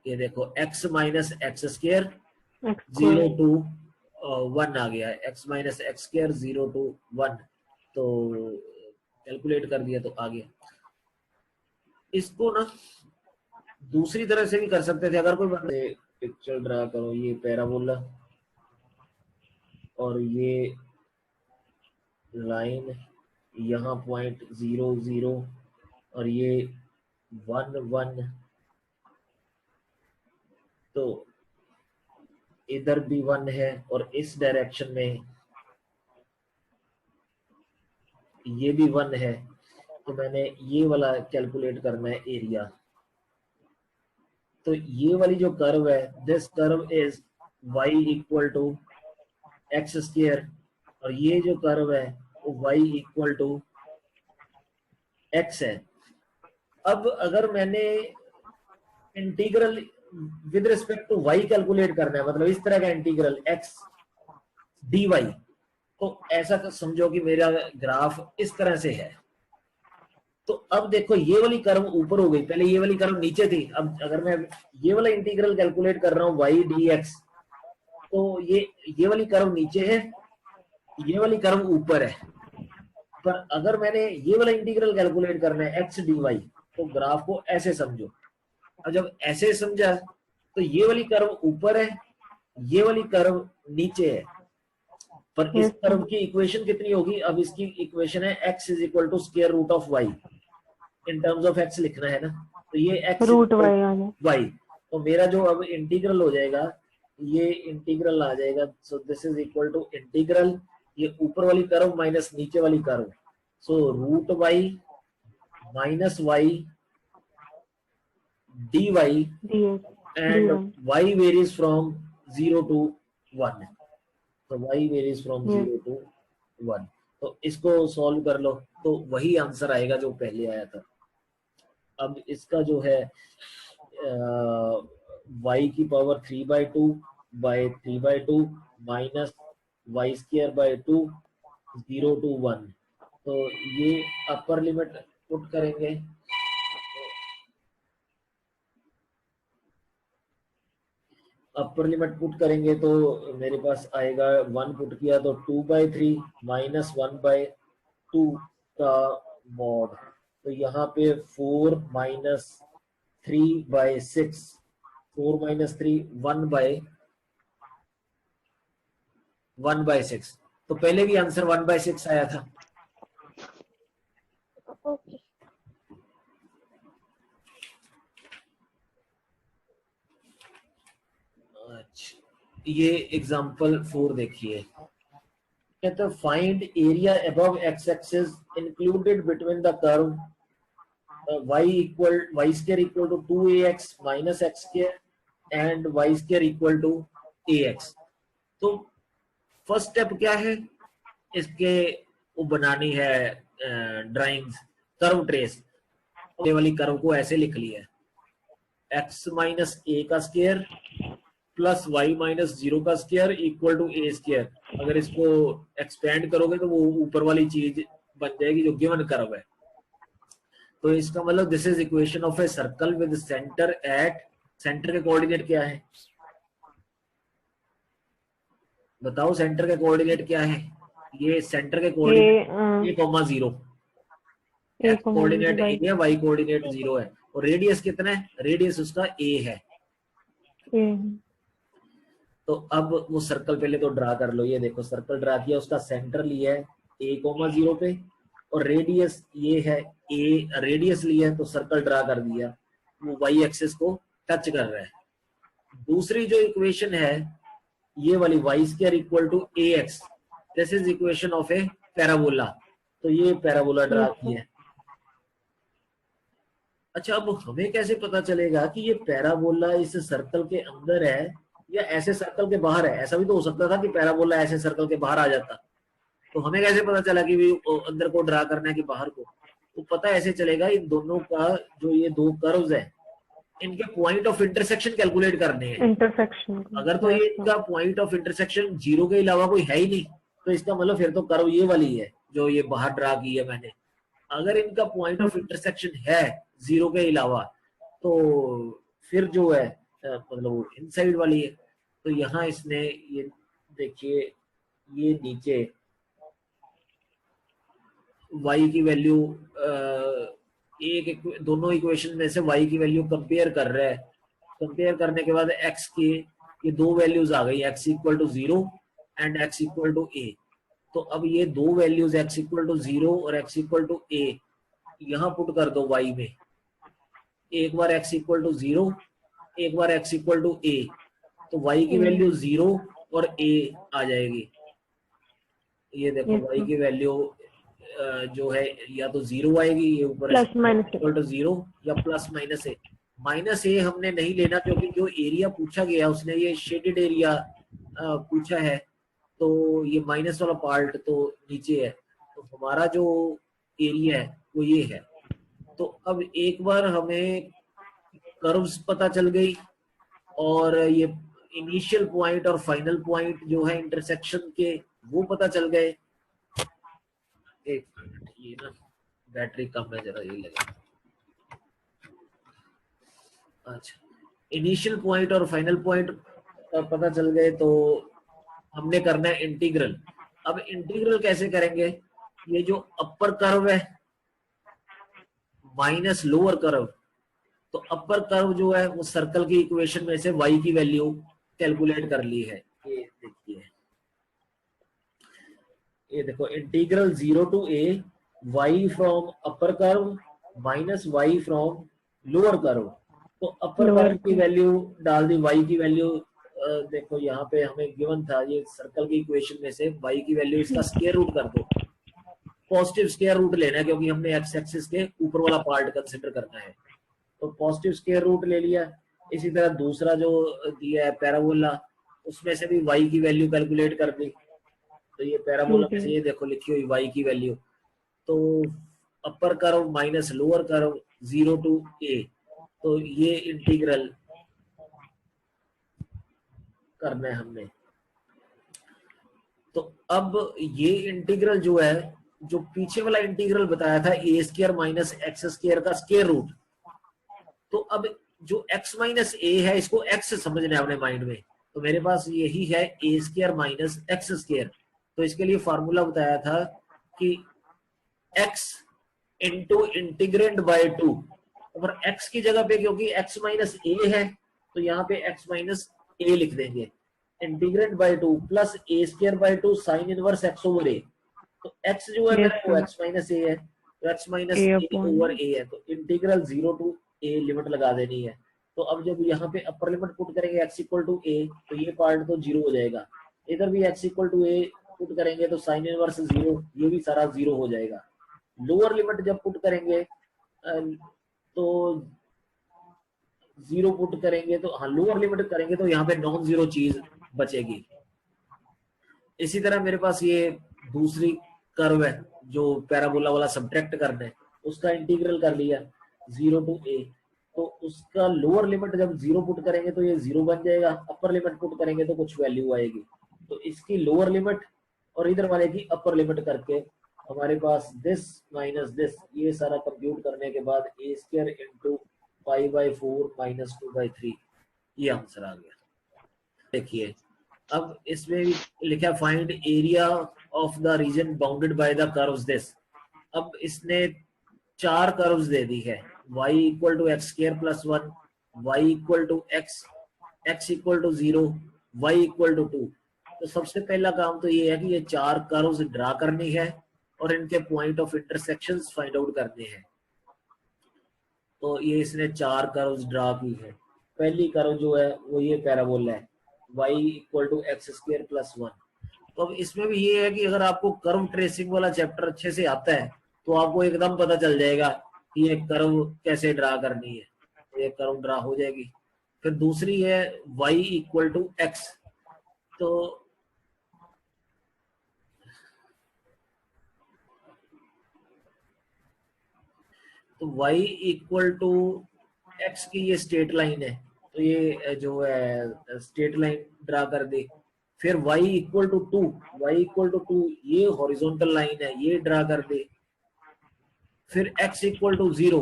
ये देखो x minus x square 0 to 1 आ गया है, x minus x square 0 to 1, तो कैलकुलेट कर दिया तो आ गया। इसको ना दूसरी तरह से भी कर सकते थे, अगर कोई बंदे पिक्चर ड्रा करो, ये पैराबोला और ये लाइन यहाँ पॉइंट 0 0 और ये 1 1, तो इधर भी 1 है और इस डायरेक्शन में ये भी 1 है, तो मैंने ये वाला कैलकुलेट करना है एरिया। तो ये वाली जो कर्व है, this curve is y equal to x square, और ये जो कर्व है वो y इक्वल टू x है। अब अगर मैंने integral with respect to y calculate करना है, मतलब इस तरह का इंटीग्रल x dy, तो ऐसा समझो कि मेरा ग्राफ इस तरह से है। तो अब देखो ये वाली कर्व ऊपर हो गई, पहले ये वाली कर्व नीचे थी। अब अगर मैं ये वाला इंटीग्रल कैलकुलेट कर रहा हूँ y dx, तो ये वाली कर्व नीचे है, ये वाली कर्व ऊपर है। पर अगर मैंने ये वाला इंटीग्रल कैलकुलेट करना है x dy, तो ग्राफ को ऐसे समझो। अब जब ऐसे समझा तो ये वाली कर्व ऊपर है, ये वाली कर्व नीचे है, पर इस कर्व की इक्वेशन कितनी होगी? अब इसकी इक्वेशन है x is equal to square root of y, in terms of x लिखना है ना, तो ये x रूट y, तो मेरा जो अब इंटीग्रल हो जाएगा, ये इंटीग्रल आ जाएगा। So this is equal to integral, ये ऊपर वाली कर्व माइनस नीचे वाली curve, so root y minus y dy and y varies from 0 to 1, तो y varies from 0 to 1। तो इसको सॉल्व कर लो तो वही आंसर आएगा जो पहले आया था। अब इसका जो है y की power 3/2 by 3/2 minus y square by 2 0 to 1, तो ये अपर लिमिट पुट करेंगे, अपर लिमिट पुट करेंगे तो मेरे पास आएगा 1 पुट किया तो 2/3 माइनस 1/2 का मॉड, तो यहाँ पे 4 माइनस 3/6, 4 माइनस 3 1/6, तो पहले भी आंसर 1/6 आया था। अच्छा, ये एग्जांपल 4 देखिए, कहते हैं find area above x axis included between the curve y square equal to 2ax minus x square and y square equal to ax। तो फर्स्ट स्टेप क्या है इसके, वो बनानी है ड्राइंग्स, कर्व ट्रेस। ये वाली कर्व को ऐसे लिख लिया है, x माइनस a का स्क्वायर प्लस y माइनस 0 का square equal to a square. अगर इसको एक्सपेंड करोगे तो वो ऊपर वाली चीज बन जाएगी जो गिवन कर्व है। तो इसका मतलब this is equation of a circle with centre at, centre के कोऑर्डिनेट क्या है बताओ, सेंटर के कोऑर्डिनेट क्या है? ये सेंटर के coordinate a,0, x coordinate a है, y कोऑर्डिनेट 0 है, और रेडियस कितना है? रेडियस उसका a है। तो अब वो सर्कल पहले तो ड्रा कर लो, ये देखो सर्कल ड्रा किया, उसका सेंटर लिया है a,0 पे, और रेडियस ये है a, रेडियस लिया है तो सर्कल ड्रा कर दिया, वो y एक्सिस को टच कर रहा है। दूसरी जो इक्वेशन है ये वाली y square equal to ax, this is equation of a parabola, तो ये पैराबोला ड्रा किया है। अच्छा, अब हमें कैसे पता चलेगा कि ये पैराबोला इस सर्कल के अंदर है या ऐसे सर्कल के बाहर है? ऐसा भी तो हो सकता था कि पैराबोला ऐसे सर्कल के बाहर आ जाता, तो हमें कैसे पता चला कि अंदर को ड्रा करना है कि बाहर को? तो पता ऐसे चलेगा, इन दोनों का जो ये दो कर्व्स है इनके पॉइंट ऑफ इंटरसेक्शन कैलकुलेट करने हैं। इंटरसेक्शन अगर तो ये इनका पॉइंट ऑफ इंटरसेक्शन 0 के अलावा कोई है ही नहीं, तो इसका मतलब फिर तो कर्व ये वाली है जो ये बाहर ड्रा की है मैंने। अगर इनका पॉइंट ऑफ इंटरसेक्शन है जीरो के अलावा तो फिर जो है मतलब इनसाइड वाली है। तो यहाँ इसने ये देखिए ये नीचे y की वैल्यू दोनों इक्वेशन में से y की वैल्यू कंपेयर कर रहा है। कंपेयर करने के बाद x की ये दो वैल्यूज आ गई, x equal to 0 and x equal to a। तो अब ये दो वैल्यूज x इक्वल टू 0 और x इक्वल टू a यहाँ पुट कर दो y में। एक बार x इक्वल टू 0, एक बार x इक्वल टू a, तो y की वैल्यू 0 और a आ जाएगी। ये देखो y की वैल्यू जो है या तो 0 आएगी, ये ऊपर इक्वल टू 0 या प्लस माइनस ए। माइनस ए हमने नहीं लेना क्योंकि जो एरिया पूछा गया उसने ये शेडेड एरिया पूछा है, तो ये माइनस वाला पार्ट तो नीचे है, तो हमारा जो एरिया है वो ये है। तो अब एक बार हमें कर्व्स पता चल गई और ये इनिशियल पॉइंट और फाइनल पॉइंट जो है इंटरसेक्शन के वो पता चल गए। एक मिनट, ये ना बैटरी कम है, जरा ये लगे। अच्छा, इनिशियल पॉइंट और फाइनल पॉइंट पता चल गए, तो हमने करना है इंटीग्रल। अब इंटीग्रल कैसे करेंगे? ये जो अपर कर्व है माइनस लोअर कर्व, तो अपर कर्व जो है वो सर्कल की इक्वेशन में से y की वैल्यू कैलकुलेट कर ली है। ये देखो integral 0 to a y from upper curve minus y from lower curve. तो अपर कर्व की वैल्यू डाल दी, y की वैल्यू देखो यहाँ पे हमें गिवन था ये सर्कल की इक्वेशन में से y की वैल्यू इसका स्क्वायर रूट कर दो। पॉजिटिव स्क्वायर रूट लेना है क्योंकि हमने x एक्सिस के ऊपर वाला पार्ट कंसिडर करना है, तो पॉजिटिव स्क्वायर रूट ले लिया। इसी तरह दूसरा जो दिया है पैराबोला, उसमें से भी y की वैल्यू कैलकुलेट कर दी। तो ये पैराबोला में से ये देखो लिखी हुई y की वैल्यू, तो upper curve minus lower curve 0 to a, तो ये इंटीग्रल करना है हमने। तो अब ये इंटीग्रल जो है, जो पीछे वाला इंटीग्रल बताया था ए स्क्वायर माइनस एक्स स्क्वायर का स्क्वायर रूट, तो अब जो x माइनस ए है इसको x समझना है अपने माइंड में। तो मेरे पास यही है ए स्क्वायर माइनस एक्स स्क्वायर। तो इसके लिए फॉर्मूला बताया था कि x इंटू इंटीग्रेंड बाय 2, और x की जगह पे क्योंकि x माइनस ए है तो यहाँ पे x माइनस ए लिख देंगे, integrand by 2 plus a square by 2 sine inverse x over a. तो x जो है मेरा वो x माइनस ए है, तो x माइनस ए ओवर ए है, तो इंटीग्रल 0 टू a लिमिट लगा देनी है। तो अब जब यहाँ पे अपर लिमिट पुट करेंगे x इक्वल टू a, तो ये पार्ट तो 0 हो जाएगा। इधर भी x equal to a put करेंगे तो साइन इनवर्स 0, ये भी सारा 0 हो जाएगा। लोअर लिमिट जब पुट करेंगे तो 0 पुट करेंगे, तो हाँ लोअर लिमिट करेंगे तो यहाँ पे नॉन जीरो चीज बचेगी। इसी तरह मेरे पास ये दूसरी कर्व है जो पैराबोला वाला सब्ट्रैक्ट करना है, उसका इंटीग्रल कर लिया 0 टू a, तो उसका लोअर लिमिट जब 0 पुट करेंगे तो ये 0 बन जाएगा, अपर लिमिट पुट करेंगे तो कुछ वैल्यू आएगी। तो इसकी लोअर लिमिट और इधर वाले की अपर लिमिट करके हमारे पास दिस माइनस दिस, ये सारा कंप्यूट करने के बाद a स्क्वायर इंटू 5/4 माइनस 2/3, ये आंसर आ गया। देखिए अब इसमें लिखा find area of the region bounded by the curves this. अब इसने 4 कर्व्स दे दी है, y equal to x square plus 1, y equal to x, x equal to 0, y equal to 2। तो सबसे पहला काम तो ये है कि ये 4 कर्व्स ड्रा करनी है और इनके point of intersections find out करने हैं। तो ये इसने 4 कर्व्स ड्रा की है। पहली कर्व जो है वो ये पैराबोला है, y equal to x square plus 1। तो अब इसमें भी ये है कि अगर आपको कर्व ट्रेसिंग वाला चैप्टर अच्छे से आता है तो आपको एकदम पता चल जाएगा कि ये कर्व कैसे ड्रा करनी है, तो ये कर्व ड्रा हो जाएगी। फिर दूसरी है y इक्वल टू एक्स, तो y इक्वल टू एक्स की ये स्ट्रेट लाइन है, तो ये जो है स्ट्रेट लाइन ड्रा कर दे। फिर y इक्वल टू 2, ये हॉरिजॉन्टल लाइन है, ये ड्रा कर दे। फिर x equal to 0,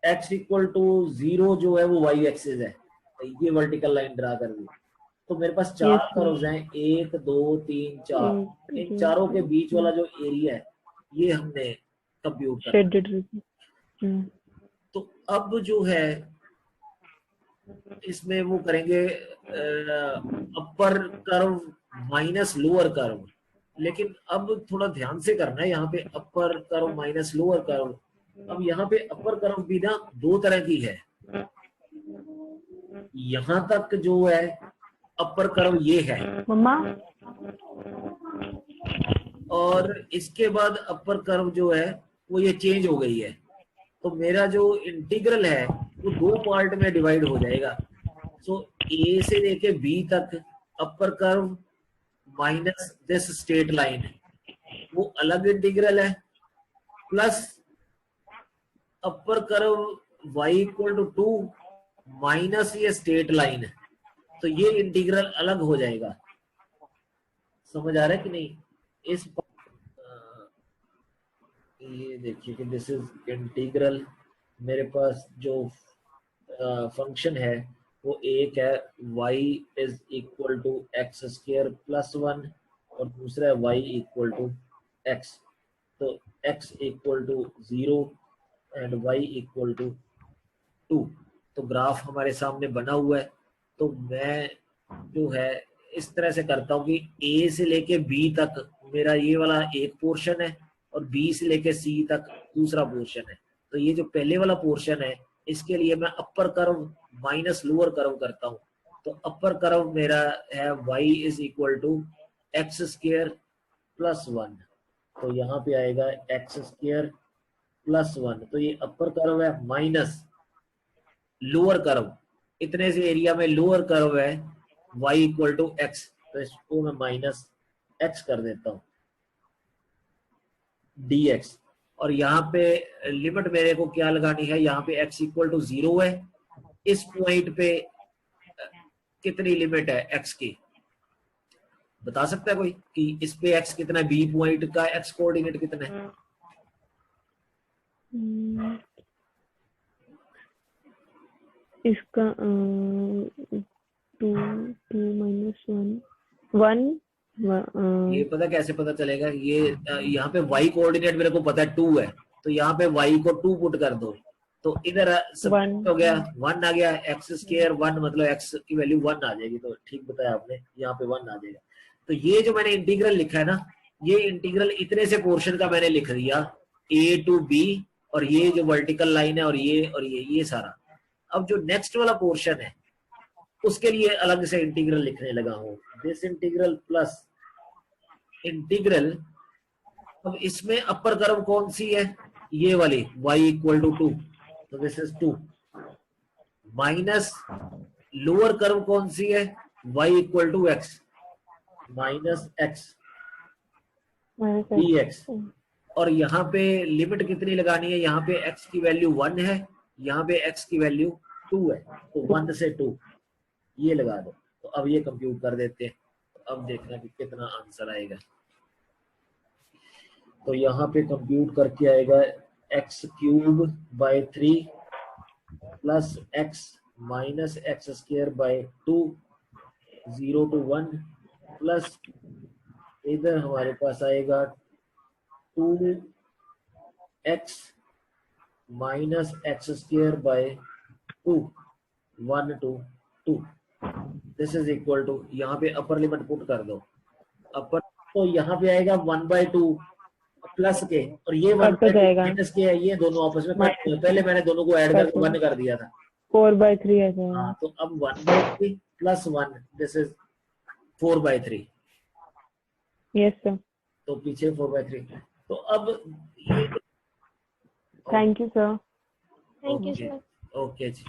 x equal to 0 जो है वो y एक्सिस है, ये वर्टिकल लाइन ड्रा कर दी। तो मेरे पास चार Yes, sir. कर्व्स हैं, 1 2 3 4। इन 2, चारों के बीच वाला जो एरिया है ये हमने कंप्यूट करना। shaded region. तो अब जो है इसमें वो करेंगे अपर कर्व माइनस लोअर कर्व, लेकिन अब थोड़ा ध्यान से करना है यहाँ पे, अपर कर्व माइनस लोअर कर्व। अब यहाँ पे अपर कर्व भी ना दो तरह की है। यहाँ तक जो है अपर कर्व ये है, मम्मा, और इसके बाद अपर कर्व जो है वो ये चेंज हो गई है। तो मेरा जो इंटीग्रल है वो दो पार्ट में डिवाइड हो जाएगा। सो ए से लेके बी तक upper curve minus this straight line वो अलग इंटीग्रल है, plus upper curve y equal to 2 minus ये स्ट्रेट लाइन, तो ये इंटीग्रल अलग हो जाएगा। समझ आ रहा है कि नहीं? इस ये देखिए कि दिस इज इंटीग्रल, मेरे पास जो फंक्शन है वो एक है y is equal to x square plus 1 और दूसरा है y इक्वल टू x। तो x equal to 0 and y equal to 2। तो ग्राफ हमारे सामने बना हुआ है। तो मैं जो है इस तरह से करता हूँ कि a से लेके b तक मेरा ये वाला एक पोर्शन है और b से लेके c तक दूसरा पोर्शन है। तो ये जो पहले वाला पोर्शन है इसके लिए मैं upper curve minus lower curve करता हूँ। तो अपर कर्व मेरा है y is equal to x square plus 1। तो यहाँ पे आएगा एक्स स्क्वायर प्लस 1। तो ये अपर कर्व है, माइनस लोअर कर्व, इतने से एरिया में लोअर कर्व है y इक्वल टू एक्स। तो इसको मैं माइनस x कर देता हूँ dx। और यहाँ पे लिमिट मेरे को क्या लगानी है, यहाँ पे x इक्वल टू 0 है, इस पॉइंट पे कितनी लिमिट है x की, बता सकता है कोई कि इस पे x कितना है, b पॉइंट का x कोऑर्डिनेट कितना है? इसका 2 minus 1 ये पता कैसे पता चलेगा? ये यहाँ पे y कोऑर्डिनेट मेरे को पता है 2 है, तो यहाँ पे y को 2 पुट कर दो, तो इधर सब हो गया 1 आ गया, एक्स स्क्वायर 1 मतलब x की वैल्यू 1 आ जाएगी। तो ठीक बताया आपने, यहाँ पे 1 आ जाएगा। तो ये जो मैंने इंटीग्रल लिखा है ना, ये इंटीग्रल इतने से पोर्शन का मैंने लिख दिया a टू b, और ये जो वर्टिकल लाइन है और ये सारा। अब जो नेक्स्ट वाला पोर्शन है उसके लिए अलग से इंटीग्रल लिखने लगा हूं, दिस इंटीग्रल प्लस इंटीग्रल। अब इसमें अपर कर्व कौन सी है, ये वाली y इक्वल टू 2, तो this is 2, minus lower curve कौन सी है, y equal to x minus x dx। और यहाँ पे लिमिट कितनी लगानी है, यहाँ पे x की वैल्यू 1 है, यहाँ पे x की वैल्यू 2 है, तो 1 से 2 ये लगा दो। तो अब ये कंप्यूट कर देते हैं, तो अब देखना कि कितना आंसर आएगा। तो यहाँ पे कंप्यूट करके आएगा x cube by 3 plus x minus x square by 2 0 to 1 plus इधर हमारे पास आएगा 2x minus x square by 2 1 to 2। This is equal to, यहाँ पे अपर लिमिट पुट कर दो, अपर तो यहाँ पे आएगा 1/2 प्लस के, और ये 1/2 माइनस के है, ये दोनों आपस में कट गए। पहले मैंने दोनों को ऐड करके 1 कर दिया था, 4/3 है सर। हाँ, तो अब 1/3 plus 1 this is 4/3। Yes sir. तो पीछे 4/3। तो अब ये thank you sir. Thank you sir. Okay ji.